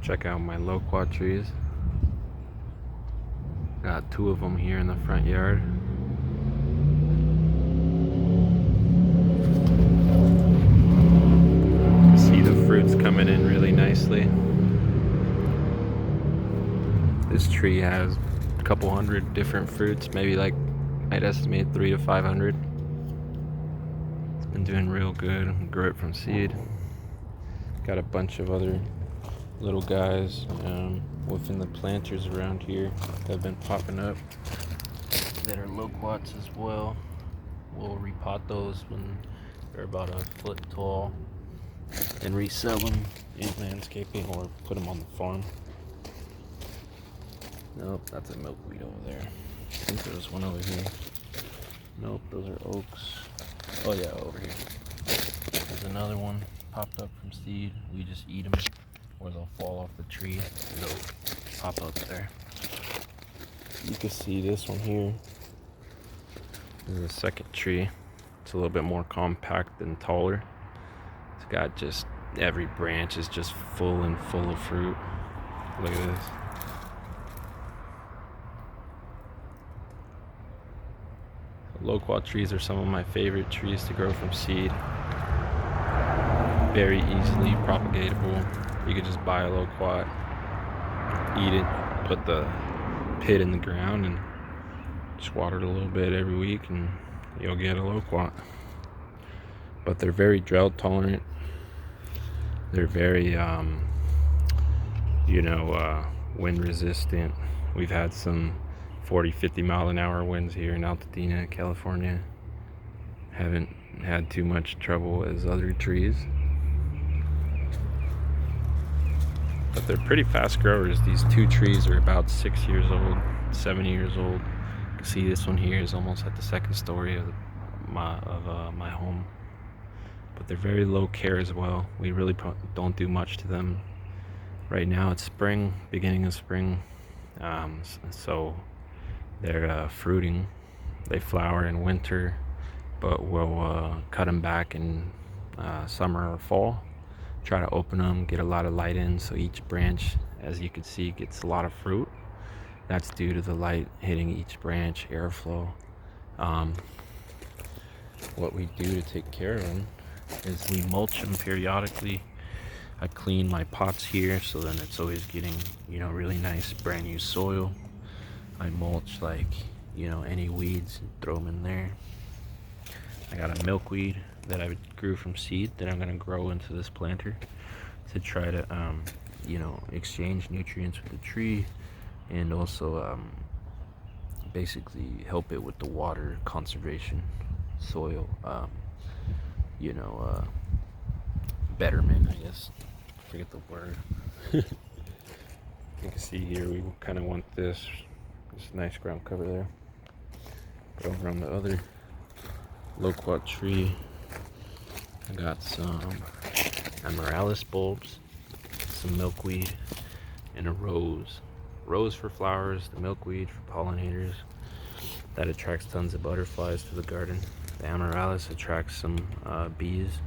Check out my loquat trees. Got 2 of them here in the front yard. See the fruits coming in really nicely. This tree has a couple hundred different fruits, maybe like I'd estimate 300 to 500. It's been doing real good. Grew it from seed. Got a bunch of other little guys within the planters around here that have been popping up that are loquats as well. We'll repot those when they're about a foot tall and resell them in landscaping or put them on the farm. Nope, that's a milkweed over there. I think there was one over here. Nope, those are oaks. Oh yeah, over here. There's another one popped up from seed. We just eat them, or they'll fall off the tree. They'll pop up there. You can see this one here. This is the second tree. It's a little bit more compact and taller. It's got just every branch is just full of fruit. Look at this. Loquat trees are some of my favorite trees to grow from seed. Very easily propagatable. You could just buy a loquat, eat it, put the pit in the ground, and just water it a little bit every week, and you'll get a loquat. But they're very drought tolerant. They're very, wind resistant. We've had some 40-50 mile an hour winds here in Altadena, California. Haven't had too much trouble as other trees. But they're pretty fast growers. These 2 trees are about 6 years old, 7 years old. You can see this one here is almost at the 2nd story of my home. But they're very low care as well. We really don't do much to them. Right now it's spring, beginning of spring, so they're fruiting. They flower in winter, but we'll cut them back in summer or fall. Try to open them, get a lot of light in, so each branch, as you can see, gets a lot of fruit. That's due to the light hitting each branch, airflow. What we do to take care of them is we mulch them periodically. I clean my pots here, so then it's always getting, really nice brand new soil. I mulch any weeds and throw them in there. I got a milkweed that I grew from seed that I'm gonna grow into this planter to try to, exchange nutrients with the tree, and also basically help it with the water conservation, soil, betterment, I guess. I forget the word. You can see here we kind of want this nice ground cover there. But over on the other loquat tree, I got some amaryllis bulbs, some milkweed, and a rose. Rose for flowers, the milkweed for pollinators. That attracts tons of butterflies to the garden. The amaryllis attracts some bees,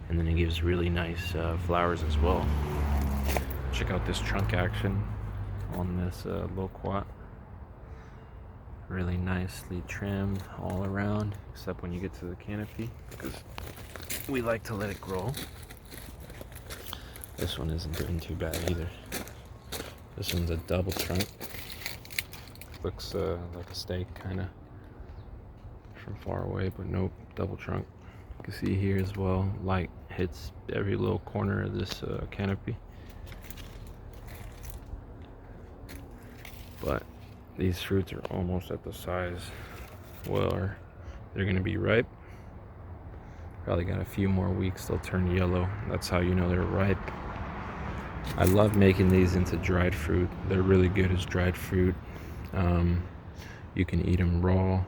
and then it gives really nice flowers as well. Check out this trunk action on this loquat. Really nicely trimmed all around, except when you get to the canopy, because we like to let it grow. This one isn't doing too bad either. This one's a double trunk. Looks like a steak kind of from far away, but nope, double trunk. You can see here as well, light hits every little corner of this canopy. But these fruits are almost at the size where they're gonna be ripe. Probably got a few more weeks, they'll turn yellow. That's how you know they're ripe. I love making these into dried fruit. They're really good as dried fruit. You can eat them raw.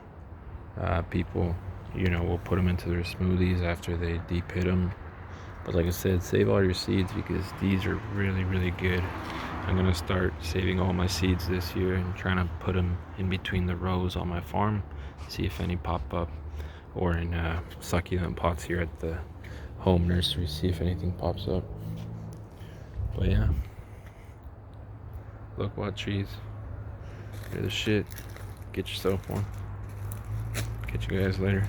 People, will put them into their smoothies after they deep hit them. But like I said, save all your seeds because these are really, really good. I'm gonna start saving all my seeds this year and trying to put them in between the rows on my farm, see if any pop up, or in succulent pots here at the home nursery, see if anything pops up. But yeah, Loquat trees. They're the shit. Get yourself one. Catch you guys later.